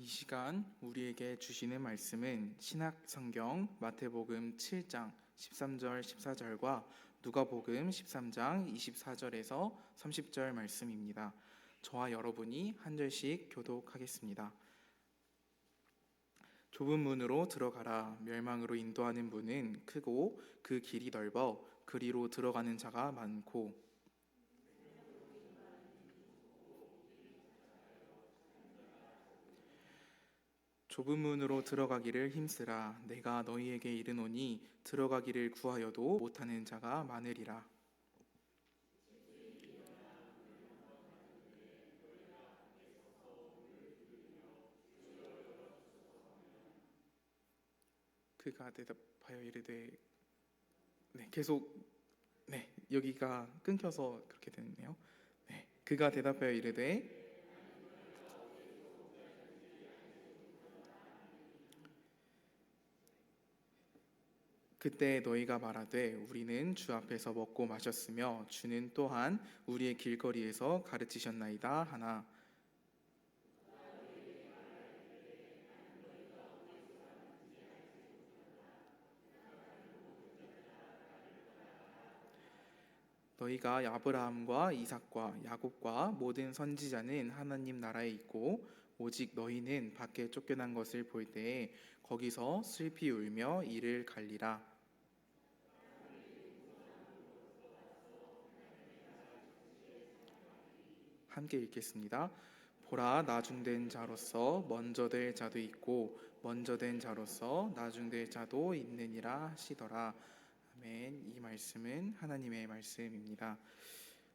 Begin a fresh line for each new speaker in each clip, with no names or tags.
이 시간 우리에게 주시는 말씀은 신약성경 마태복음 7장 13절 14절과 누가복음 13장 24절에서 30절 말씀입니다. 저와 여러분이 한 절씩 교독하겠습니다. 좁은 문으로 들어가라. 멸망으로 인도하는 문은 크고 그 길이 넓어 그리로 들어가는 자가 많고 좁은 문으로 들어가기를 힘쓰라. 내가 너희에게 이르노니 들어가기를 구하여도 못하는 자가 많으리라. 그가 대답하여 이르되 계속 여기가 끊겨서 그렇게 됐네요. 그가 대답하여 이르되 그때 너희가 말하되 우리는 주 앞에서 먹고 마셨으며 주는 또한 우리의 길거리에서 가르치셨나이다 하나. 너희가 아브라함과 이삭과 야곱과 모든 선지자는 하나님 나라에 있고 오직 너희는 밖에 쫓겨난 것을 볼 때에 거기서 슬피 울며 이를 갈리라. 함께 읽겠습니다. 보라, 나중된 자로서 먼저 될 자도 있고 먼저 된 자로서 나중될 자도 있느니라 하시더라. 아멘. 이 말씀은 하나님의 말씀입니다.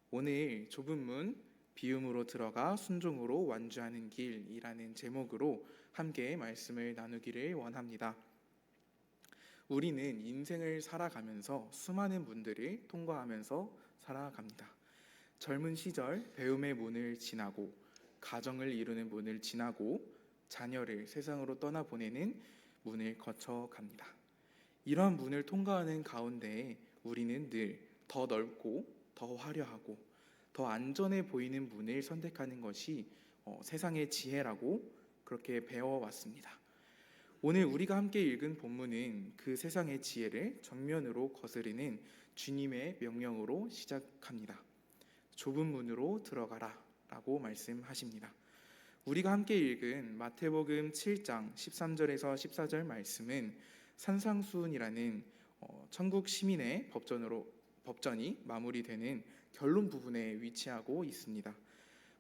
오늘 좁은 문 비움으로 들어가 순종으로 완주하는 길이라는 제목으로 함께 말씀을 나누기를 원합니다. 우리는 인생을 살아가면서 수많은 문들을 통과하면서 살아갑니다. 젊은 시절 배움의 문을 지나고 가정을 이루는 문을 지나고 자녀를 세상으로 떠나보내는 문을 거쳐갑니다. 이러한 문을 통과하는 가운데 우리는 늘 더 넓고 더 화려하고 더 안전해 보이는 문을 선택하는 것이 세상의 지혜라고 그렇게 배워왔습니다. 오늘 우리가 함께 읽은 본문은 그 세상의 지혜를 정면으로 거스르는 주님의 명령으로 시작합니다. 좁은 문으로 들어가라 라고 말씀하십니다. 우리가 함께 읽은 마태복음 7장 13절에서 14절 말씀은 산상수훈이라는 천국 시민의 법전이 마무리되는 결론 부분에 위치하고 있습니다.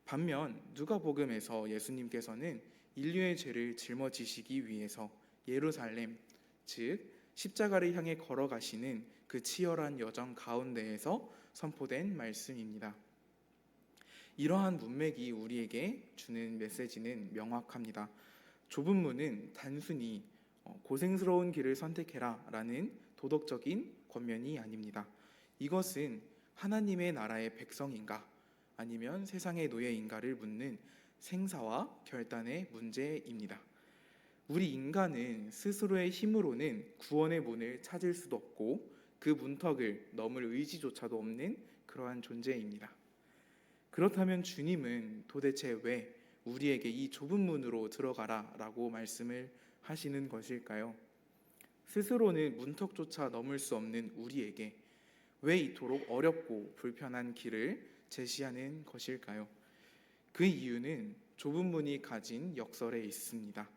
반면 누가복음에서 예수님께서는 인류의 죄를 짊어지시기 위해서 예루살렘, 즉 십자가를 향해 걸어가시는 그 치열한 여정 가운데에서 선포된 말씀입니다. 이러한 문맥이 우리에게 주는 메시지는 명확합니다. 좁은 문은 단순히 고생스러운 길을 선택해라 라는 도덕적인 권면이 아닙니다. 이것은 하나님의 나라의 백성인가 아니면 세상의 노예인가를 묻는 생사와 결단의 문제입니다. 우리 인간은 스스로의 힘으로는 구원의 문을 찾을 수도 없고 그 문턱을 넘을 의지조차도 없는 그러한 존재입니다. 그렇다면 주님은 도대체 왜 우리에게 이 좁은 문으로 들어가라 라고 말씀을 하시는 것일까요? 스스로는 문턱조차 넘을 수 없는 우리에게 왜 이토록 어렵고 불편한 길을 제시하는 것일까요? 그 이유는 좁은 문이 가진 역설에 있습니다.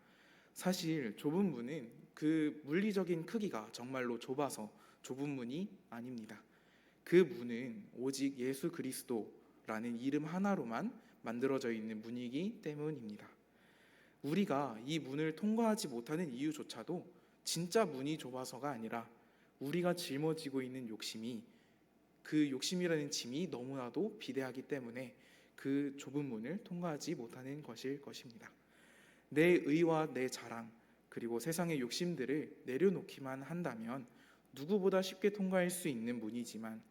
사실 좁은 문은 그 물리적인 크기가 정말로 좁아서 좁은 문이 아닙니다. 그 문은 오직 예수 그리스도라는 이름 하나로만 만들어져 있는 문이기 때문입니다. 우리가 이 문을 통과하지 못하는 이유조차도 진짜 문이 좁아서가 아니라 우리가 짊어지고 있는 욕심이 그 욕심이라는 짐이 너무나도 비대하기 때문에 그 좁은 문을 통과하지 못하는 것일 것입니다. 내 의와 내 자랑 그리고 세상의 욕심들을 내려놓기만 한다면 누구보다 쉽게 통과할 수 있는 문이지만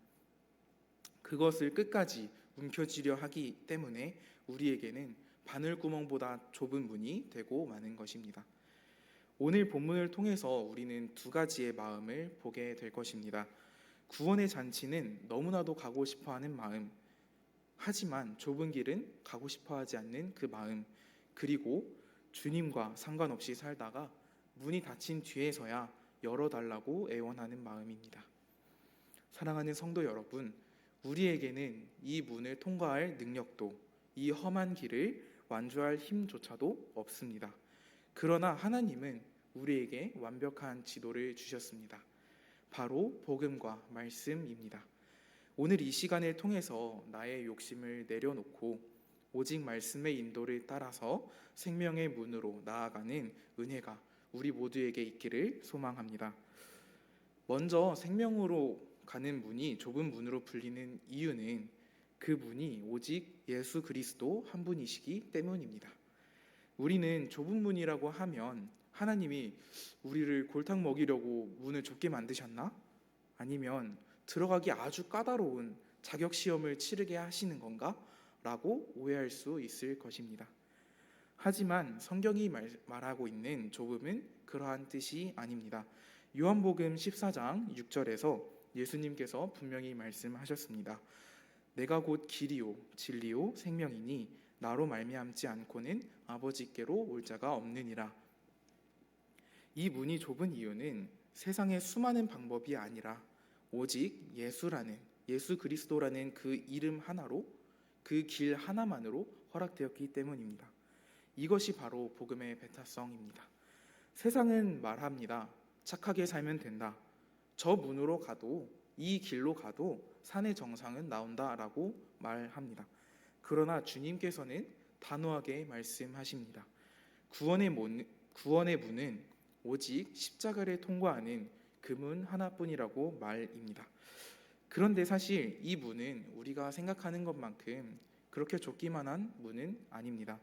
그것을 끝까지 움켜쥐려 하기 때문에 우리에게는 바늘구멍보다 좁은 문이 되고 마는 것입니다. 오늘 본문을 통해서 우리는 두 가지의 마음을 보게 될 것입니다. 구원의 잔치는 너무나도 가고 싶어하는 마음, 하지만 좁은 길은 가고 싶어하지 않는 그 마음, 그리고 주님과 상관없이 살다가 문이 닫힌 뒤에서야 열어달라고 애원하는 마음입니다. 사랑하는 성도 여러분, 우리에게는 이 문을 통과할 능력도, 이 험한 길을 완주할 힘조차도 없습니다. 그러나 하나님은 우리에게 완벽한 지도를 주셨습니다. 바로 복음과 말씀입니다. 오늘 이 시간을 통해서 나의 욕심을 내려놓고 오직 말씀의 인도를 따라서 생명의 문으로 나아가는 은혜가 우리 모두에게 있기를 소망합니다. 먼저 생명으로 가는 문이 좁은 문으로 불리는 이유는 그 문이 오직 예수 그리스도 한 분이시기 때문입니다. 우리는 좁은 문이라고 하면 하나님이 우리를 골탕 먹이려고 문을 좁게 만드셨나? 아니면 들어가기 아주 까다로운 자격 시험을 치르게 하시는 건가? 라고 오해할 수 있을 것입니다. 하지만 성경이 말하고 있는 좁음은 그러한 뜻이 아닙니다. 요한복음 14장 6절에서 예수님께서 분명히 말씀하셨습니다. 내가 곧 길이요 진리요 생명이니 나로 말미암지 않고는 아버지께로 올 자가 없느니라. 이 문이 좁은 이유는 세상의 수많은 방법이 아니라 오직 예수 그리스도라는 그 이름 하나로, 그 길 하나만으로 허락되었기 때문입니다. 이것이 바로 복음의 배타성입니다. 세상은 말합니다. 착하게 살면 된다. 저 문으로 가도, 이 길로 가도 산의 정상은 나온다라고 말합니다. 그러나 주님께서는 단호하게 말씀하십니다. 구원의 문은 오직 십자가를 통과하는 그 문 하나뿐이라고 말입니다. 그런데 사실 이 문은 우리가 생각하는 것만큼 그렇게 좁기만 한 문은 아닙니다.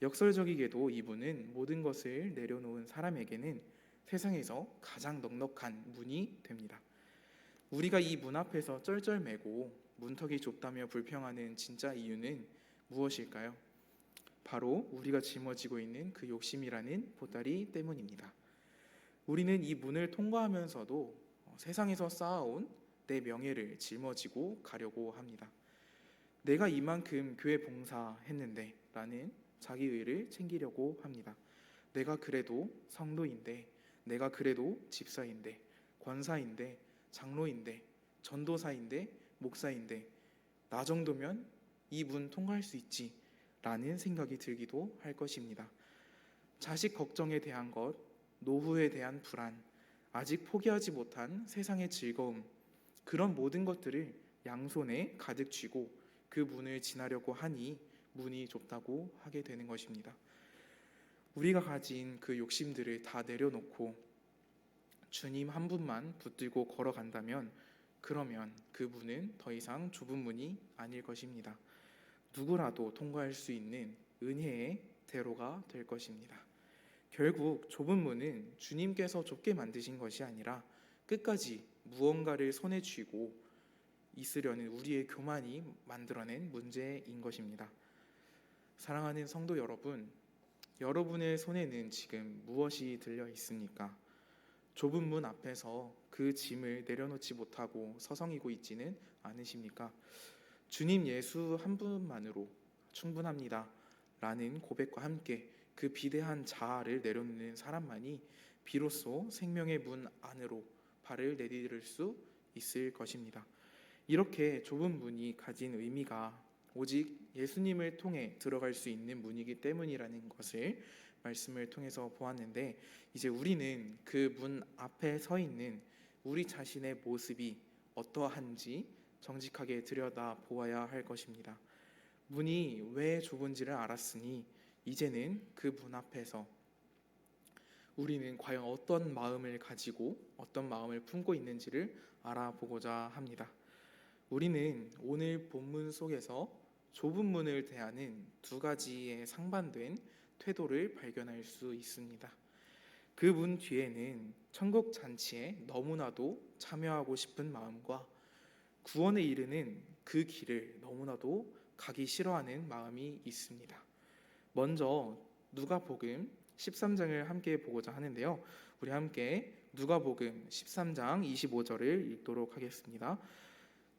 역설적이게도 이 문은 모든 것을 내려놓은 사람에게는 세상에서 가장 넉넉한 문이 됩니다. 우리가 이 문 앞에서 쩔쩔매고 문턱이 좁다며 불평하는 진짜 이유는 무엇일까요? 바로 우리가 짊어지고 있는 그 욕심이라는 보따리 때문입니다. 우리는 이 문을 통과하면서도 세상에서 쌓아온 내 명예를 짊어지고 가려고 합니다. 내가 이만큼 교회 봉사했는데 라는 자기의를 챙기려고 합니다. 내가 그래도 성도인데, 내가 그래도 집사인데, 권사인데, 장로인데, 전도사인데, 목사인데 나 정도면 이 문 통과할 수 있지 라는 생각이 들기도 할 것입니다. 자식 걱정에 대한 것, 노후에 대한 불안, 아직 포기하지 못한 세상의 즐거움, 그런 모든 것들을 양손에 가득 쥐고 그 문을 지나려고 하니 문이 좁다고 하게 되는 것입니다. 우리가 가진 그 욕심들을 다 내려놓고 주님 한 분만 붙들고 걸어간다면 그러면 그 문은 더 이상 좁은 문이 아닐 것입니다. 누구라도 통과할 수 있는 은혜의 대로가 될 것입니다. 결국 좁은 문은 주님께서 좁게 만드신 것이 아니라 끝까지 무언가를 손에 쥐고 있으려는 우리의 교만이 만들어낸 문제인 것입니다. 사랑하는 성도 여러분, 여러분의 손에는 지금 무엇이 들려 있습니까? 좁은 문 앞에서 그 짐을 내려놓지 못하고 서성이고 있지는 않으십니까? 주님 예수 한 분만으로 충분합니다 라는 고백과 함께 그 비대한 자아를 내려놓는 사람만이 비로소 생명의 문 안으로 발을 내디딜 수 있을 것입니다. 이렇게 좁은 문이 가진 의미가 오직 예수님을 통해 들어갈 수 있는 문이기 때문이라는 것을 말씀을 통해서 보았는데, 이제 우리는 그 문 앞에 서 있는 우리 자신의 모습이 어떠한지 정직하게 들여다 보아야 할 것입니다. 문이 왜 좁은지를 알았으니 이제는 그 문 앞에서 우리는 과연 어떤 마음을 가지고 어떤 마음을 품고 있는지를 알아보고자 합니다. 우리는 오늘 본문 속에서 좁은 문을 대하는 두 가지의 상반된 태도를 발견할 수 있습니다. 그 문 뒤에는 천국 잔치에 너무나도 참여하고 싶은 마음과 구원에 이르는 그 길을 너무나도 가기 싫어하는 마음이 있습니다. 먼저 누가복음 13장을 함께 보고자 하는데요. 우리 함께 누가복음 13장 25절을 읽도록 하겠습니다.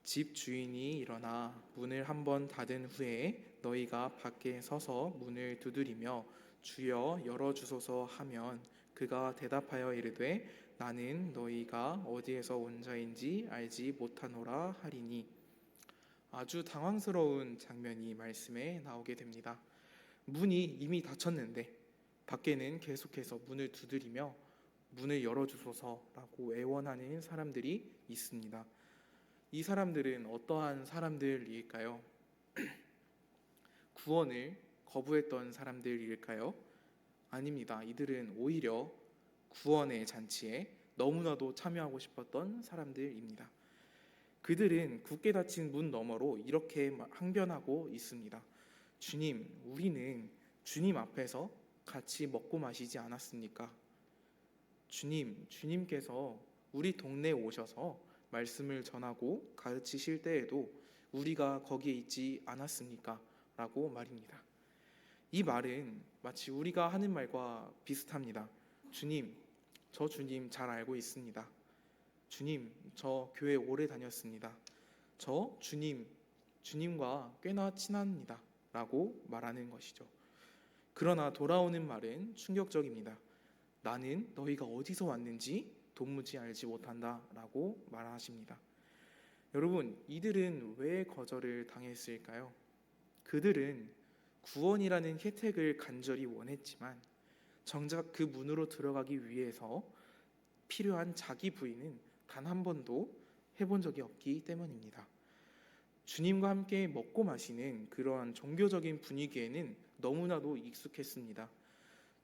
집 주인이 일어나 문을 한번 닫은 후에 너희가 밖에 서서 문을 두드리며 주여 열어주소서 하면 그가 대답하여 이르되 나는 너희가 어디에서 온 자인지 알지 못하노라 하리니. 아주 당황스러운 장면이 말씀에 나오게 됩니다. 문이 이미 닫혔는데 밖에는 계속해서 문을 두드리며 문을 열어주소서라고 애원하는 사람들이 있습니다. 이 사람들은 어떠한 사람들일까요? 구원을 거부했던 사람들일까요? 아닙니다. 이들은 오히려 구원의 잔치에 너무나도 참여하고 싶었던 사람들입니다. 그들은 굳게 닫힌 문 너머로 이렇게 항변하고 있습니다. 주님, 우리는 주님 앞에서 같이 먹고 마시지 않았습니까? 주님께서 우리 동네에 오셔서 말씀을 전하고 가르치실 때에도 우리가 거기에 있지 않았습니까? 라고 말입니다. 이 말은 마치 우리가 하는 말과 비슷합니다. 주님, 저 주님 잘 알고 있습니다. 주님, 저 교회 오래 다녔습니다. 저 주님과 꽤나 친합니다. 라고 말하는 것이죠. 그러나 돌아오는 말은 충격적입니다. 나는 너희가 어디서 왔는지 도무지 알지 못한다 라고 말하십니다. 여러분, 이들은 왜 거절을 당했을까요? 그들은 구원이라는 혜택을 간절히 원했지만 정작 그 문으로 들어가기 위해서 필요한 자기 부인은 단 한 번도 해본 적이 없기 때문입니다. 주님과 함께 먹고 마시는 그러한 종교적인 분위기에는 너무나도 익숙했습니다.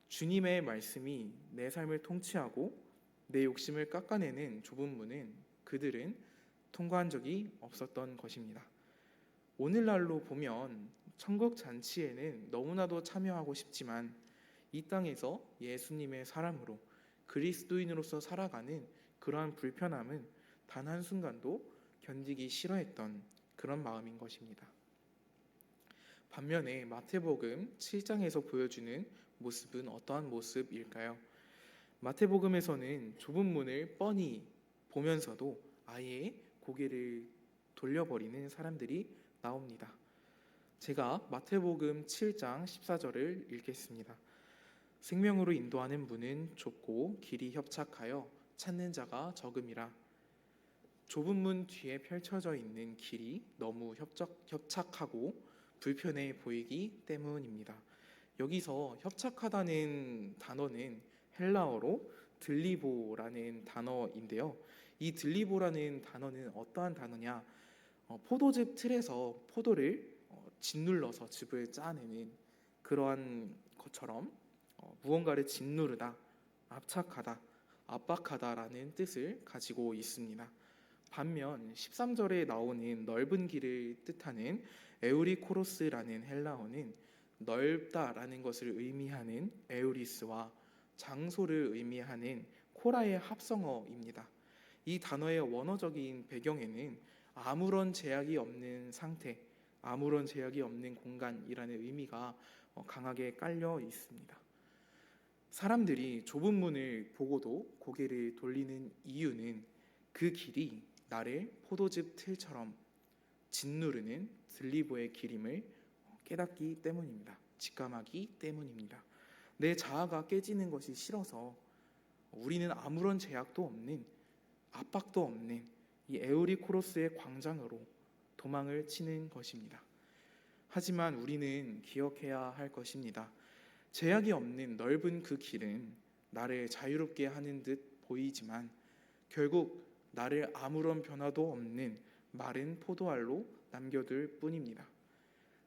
주님의 말씀이 내 삶을 통치하고 내 욕심을 깎아내는 좁은 문은 그들은 통과한 적이 없었던 것입니다. 오늘날로 보면 천국 잔치에는 너무나도 참여하고 싶지만 이 땅에서 예수님의 사람으로 그리스도인으로서 살아가는 그러한 불편함은 단 한순간도 견디기 싫어했던 그런 마음인 것입니다. 반면에 마태복음 7장에서 보여주는 모습은 어떠한 모습일까요? 마태복음에서는 좁은 문을 뻔히 보면서도 아예 고개를 돌려버리는 사람들이 나옵니다. 제가 마태복음 7장 14절을 읽겠습니다. 생명으로 인도하는 문은 좁고 길이 협착하여 찾는 자가 적음이라. 좁은 문 뒤에 펼쳐져 있는 길이 너무 협착하고 불편해 보이기 때문입니다. 여기서 협착하다는 단어는 헬라어로 들리보라는 단어인데요. 이 들리보라는 단어는 어떠한 단어냐? 포도즙 틀에서 포도를 짓눌러서 즙을 짜내는 그러한 것처럼 무언가를 짓누르다, 압착하다, 압박하다라는 뜻을 가지고 있습니다. 반면 13절에 나오는 넓은 길을 뜻하는 에우리코로스라는 헬라어는 넓다라는 것을 의미하는 에우리스와 장소를 의미하는 코라의 합성어입니다. 이 단어의 원어적인 배경에는 아무런 제약이 없는 상태, 아무런 제약이 없는 공간이라는 의미가 강하게 깔려 있습니다. 사람들이 좁은 문을 보고도 고개를 돌리는 이유는 그 길이 나를 포도즙 틀처럼 짓누르는 들리보의 길임을 깨닫기 때문입니다. 직감하기 때문입니다. 내 자아가 깨지는 것이 싫어서 우리는 아무런 제약도 없는, 압박도 없는 이 에우리코로스의 광장으로 도망을 치는 것입니다. 하지만 우리는 기억해야 할 것입니다. 제약이 없는 넓은 그 길은 나를 자유롭게 하는 듯 보이지만 결국 나를 아무런 변화도 없는 마른 포도알로 남겨둘 뿐입니다.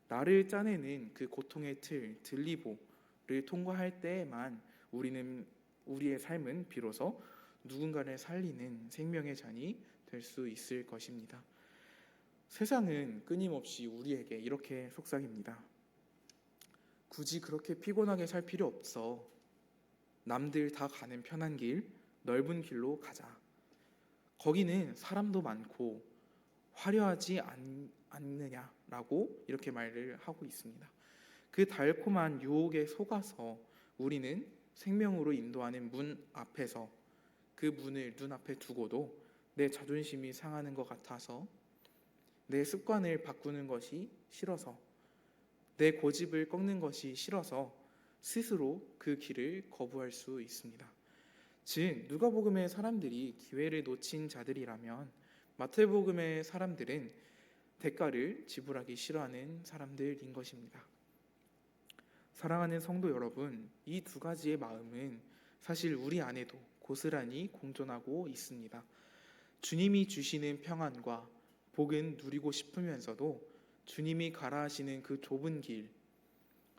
나를 짜내는 그 고통의 틀, 들리보를 통과할 때에만 우리의 삶은 비로소 누군가를 살리는 생명의 잔이 될 수 있을 것입니다. 세상은 끊임없이 우리에게 이렇게 속삭입니다. 굳이 그렇게 피곤하게 살 필요 없어. 남들 다 가는 편한 길, 넓은 길로 가자. 거기는 사람도 많고 화려하지 않느냐라고 이렇게 말을 하고 있습니다. 그 달콤한 유혹에 속아서 우리는 생명으로 인도하는 문 앞에서 그 문을 눈앞에 두고도 내 자존심이 상하는 것 같아서, 내 습관을 바꾸는 것이 싫어서, 내 고집을 꺾는 것이 싫어서 스스로 그 길을 거부할 수 있습니다. 즉 누가복음의 사람들이 기회를 놓친 자들이라면 마태복음의 사람들은 대가를 지불하기 싫어하는 사람들인 것입니다. 사랑하는 성도 여러분, 이 두 가지의 마음은 사실 우리 안에도 고스란히 공존하고 있습니다. 주님이 주시는 평안과 복은 누리고 싶으면서도 주님이 가라 하시는 그 좁은 길,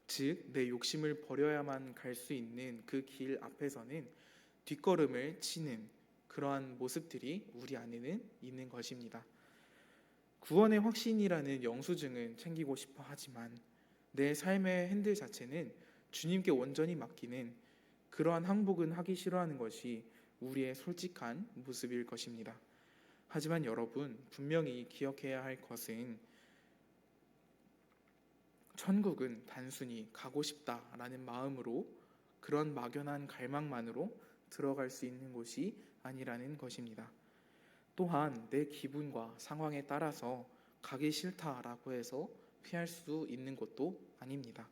즉 내 욕심을 버려야만 갈 수 있는 그 길 앞에서는 뒷걸음을 치는 그러한 모습들이 우리 안에는 있는 것입니다. 구원의 확신이라는 영수증은 챙기고 싶어 하지만 내 삶의 핸들 자체는 주님께 온전히 맡기는 그러한 항복은 하기 싫어하는 것이 우리의 솔직한 모습일 것입니다. 하지만 여러분, 분명히 기억해야 할 것은 천국은 단순히 가고 싶다라는 마음으로 그런 막연한 갈망만으로 들어갈 수 있는 곳이 아니라는 것입니다. 또한 내 기분과 상황에 따라서 가기 싫다라고 해서 피할 수 있는 것도 아닙니다.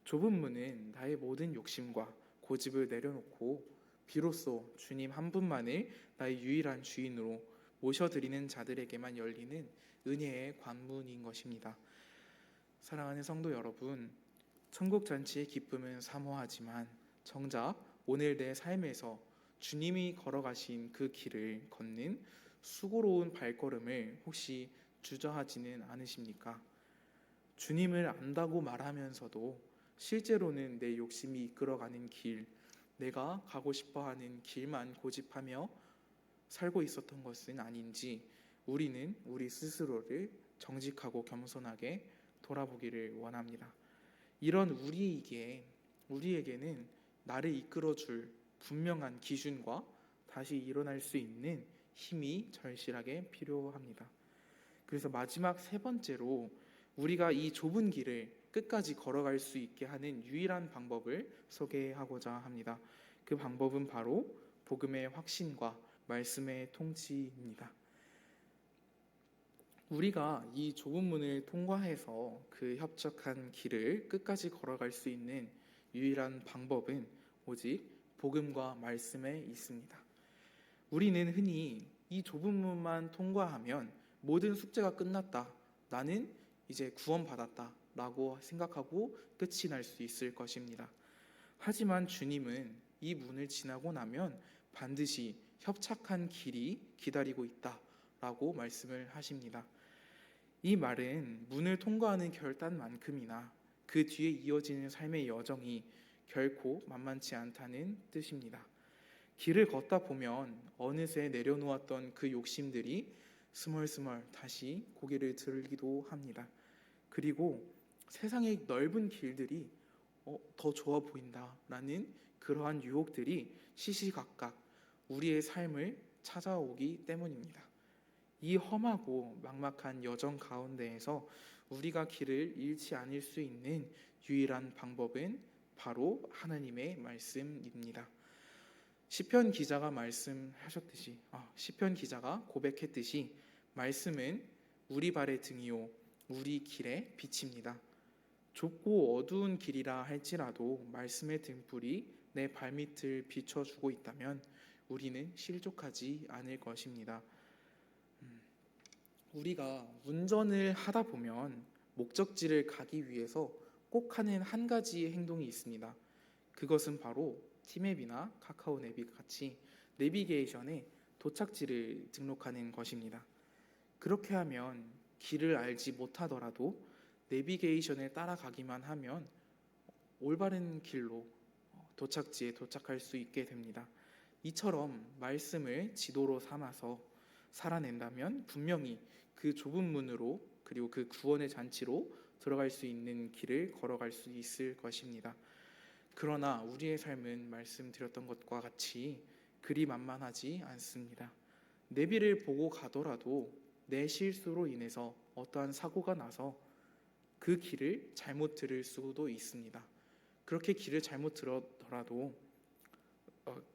좁은 문은 나의 모든 욕심과 고집을 내려놓고 비로소 주님 한 분만을 나의 유일한 주인으로 모셔드리는 자들에게만 열리는 은혜의 관문인 것입니다. 사랑하는 성도 여러분, 천국 잔치의 기쁨은 사모하지만 정작 오늘 내 삶에서 주님이 걸어가신 그 길을 걷는 수고로운 발걸음을 혹시 주저하지는 않으십니까? 주님을 안다고 말하면서도 실제로는 내 욕심이 이끌어가는 길, 내가 가고 싶어하는 길만 고집하며 살고 있었던 것은 아닌지 우리는 우리 스스로를 정직하고 겸손하게 돌아보기를 원합니다. 이런 우리에게는 나를 이끌어줄 분명한 기준과 다시 일어날 수 있는 힘이 절실하게 필요합니다. 그래서 마지막 세 번째로 우리가 이 좁은 길을 끝까지 걸어갈 수 있게 하는 유일한 방법을 소개하고자 합니다. 그 방법은 바로 복음의 확신과 말씀의 통치입니다. 우리가 이 좁은 문을 통과해서 그 협착한 길을 끝까지 걸어갈 수 있는 유일한 방법은 오직 복음과 말씀에 있습니다. 우리는 흔히 이 좁은 문만 통과하면 모든 숙제가 끝났다, 나는 이제 구원받았다 라고 생각하고 끝이 날 수 있을 것입니다. 하지만 주님은 이 문을 지나고 나면 반드시 협착한 길이 기다리고 있다 라고 말씀을 하십니다. 이 말은 문을 통과하는 결단만큼이나 그 뒤에 이어지는 삶의 여정이 결코 만만치 않다는 뜻입니다. 길을 걷다 보면 어느새 내려놓았던 그 욕심들이 스멀스멀 다시 고개를 들기도 합니다. 그리고 세상의 넓은 길들이 더 좋아 보인다라는 그러한 유혹들이 시시각각 우리의 삶을 찾아오기 때문입니다. 이 험하고 막막한 여정 가운데에서 우리가 길을 잃지 않을 수 있는 유일한 방법은 바로 하나님의 말씀입니다. 시편 기자가 말씀하셨듯이 시편 기자가 고백했듯이 말씀은 우리 발의 등이요 우리 길의 빛입니다. 좁고 어두운 길이라 할지라도 말씀의 등불이 내 발밑을 비춰주고 있다면 우리는 실족하지 않을 것입니다. 우리가 운전을 하다 보면 목적지를 가기 위해서 꼭 하는 한 가지의 행동이 있습니다. 그것은 바로 티맵이나 카카오 내비 같이 내비게이션에 도착지를 등록하는 것입니다. 그렇게 하면 길을 알지 못하더라도 내비게이션을 따라가기만 하면 올바른 길로 도착지에 도착할 수 있게 됩니다. 이처럼 말씀을 지도로 삼아서 살아낸다면 분명히 그 좁은 문으로 그리고 그 구원의 잔치로 들어갈 수 있는 길을 걸어갈 수 있을 것입니다. 그러나 우리의 삶은 말씀드렸던 것과 같이 그리 만만하지 않습니다. 내비를 보고 가더라도 내 실수로 인해서 어떠한 사고가 나서 그 길을 잘못 들을 수도 있습니다. 그렇게 길을 잘못 들었더라도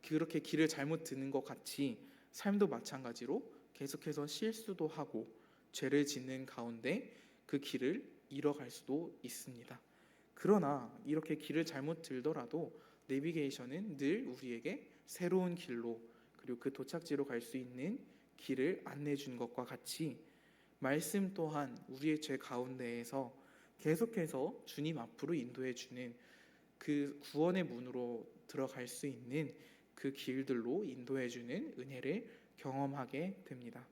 그렇게 길을 잘못 듣는 것 같이 삶도 마찬가지로 계속해서 실수도 하고 죄를 짓는 가운데 그 길을 잃어갈 수도 있습니다. 그러나 이렇게 길을 잘못 들더라도 내비게이션은 늘 우리에게 새로운 길로, 그리고 그 도착지로 갈 수 있는 길을 안내해 주는 것과 같이 말씀 또한 우리의 죄 가운데에서 계속해서 주님 앞으로 인도해 주는 그 구원의 문으로 들어갈 수 있는 그 길들로 인도해 주는 은혜를 경험하게 됩니다.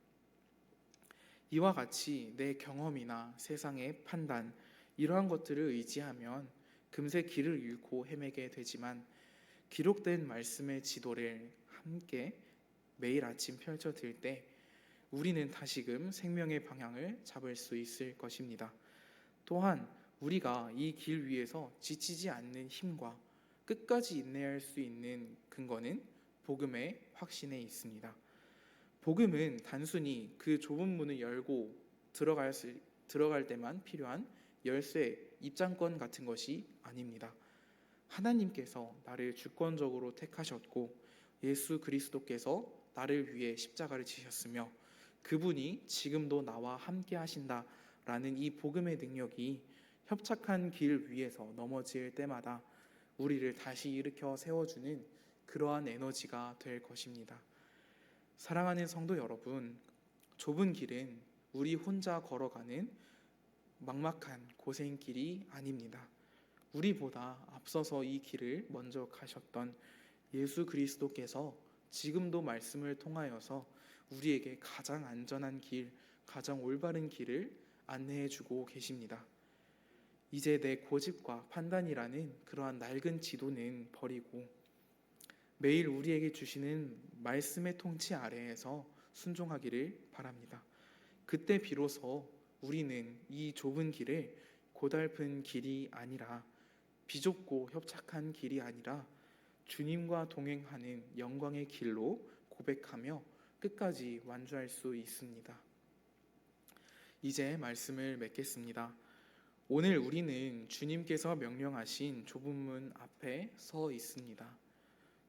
이와 같이 내 경험이나 세상의 판단, 이러한 것들을 의지하면 금세 길을 잃고 헤매게 되지만, 기록된 말씀의 지도를 함께 매일 아침 펼쳐들 때 우리는 다시금 생명의 방향을 잡을 수 있을 것입니다. 또한 우리가 이 길 위에서 지치지 않는 힘과 끝까지 인내할 수 있는 근거는 복음의 확신에 있습니다. 복음은 단순히 그 좁은 문을 열고 들어갈 때만 필요한 열쇠, 입장권 같은 것이 아닙니다. 하나님께서 나를 주권적으로 택하셨고 예수 그리스도께서 나를 위해 십자가를 지셨으며 그분이 지금도 나와 함께 하신다라는 이 복음의 능력이 협착한 길 위에서 넘어질 때마다 우리를 다시 일으켜 세워주는 그러한 에너지가 될 것입니다. 사랑하는 성도 여러분, 좁은 길은 우리 혼자 걸어가는 막막한 고생길이 아닙니다. 우리보다 앞서서 이 길을 먼저 가셨던 예수 그리스도께서 지금도 말씀을 통하여서 우리에게 가장 안전한 길, 가장 올바른 길을 안내해 주고 계십니다. 이제 내 고집과 판단이라는 그러한 낡은 지도는 버리고 매일 우리에게 주시는 말씀의 통치 아래에서 순종하기를 바랍니다. 그때 비로소 우리는 이 좁은 길을 고달픈 길이 아니라, 비좁고 협착한 길이 아니라 주님과 동행하는 영광의 길로 고백하며 끝까지 완주할 수 있습니다. 이제 말씀을 맺겠습니다. 오늘 우리는 주님께서 명령하신 좁은 문 앞에 서 있습니다.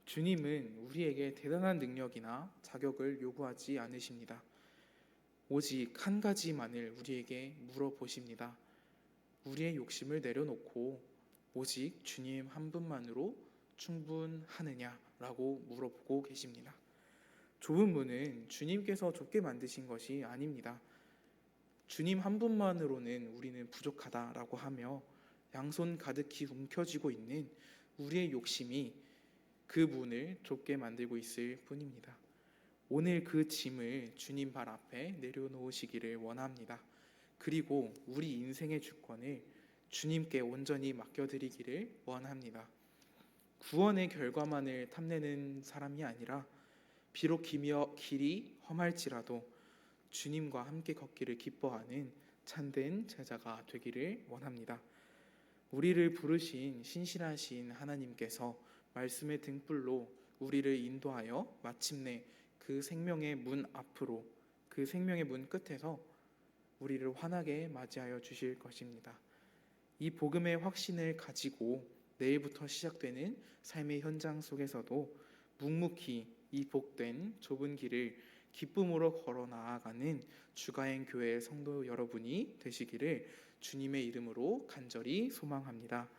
주님은 우리에게 대단한 능력이나 자격을 요구하지 않으십니다. 오직 한 가지만을 우리에게 물어보십니다. 우리의 욕심을 내려놓고 오직 주님 한 분만으로 충분하느냐라고 물어보고 계십니다. 좁은 문은 주님께서 좁게 만드신 것이 아닙니다. 주님 한 분만으로는 우리는 부족하다라고 하며 양손 가득히 움켜쥐고 있는 우리의 욕심이 그 문을 좁게 만들고 있을 뿐입니다. 오늘 그 짐을 주님 발 앞에 내려놓으시기를 원합니다. 그리고 우리 인생의 주권을 주님께 온전히 맡겨드리기를 원합니다. 구원의 결과만을 탐내는 사람이 아니라 비록 길이 험할지라도 주님과 함께 걷기를 기뻐하는 참된 제자가 되기를 원합니다. 우리를 부르신 신실하신 하나님께서 말씀의 등불로 우리를 인도하여 마침내 그 생명의 문 앞으로, 그 생명의 문 끝에서 우리를 환하게 맞이하여 주실 것입니다. 이 복음의 확신을 가지고 내일부터 시작되는 삶의 현장 속에서도 묵묵히 이 복된 좁은 길을 기쁨으로 걸어 나아가는 주가행 교회 성도 여러분이 되시기를 주님의 이름으로 간절히 소망합니다.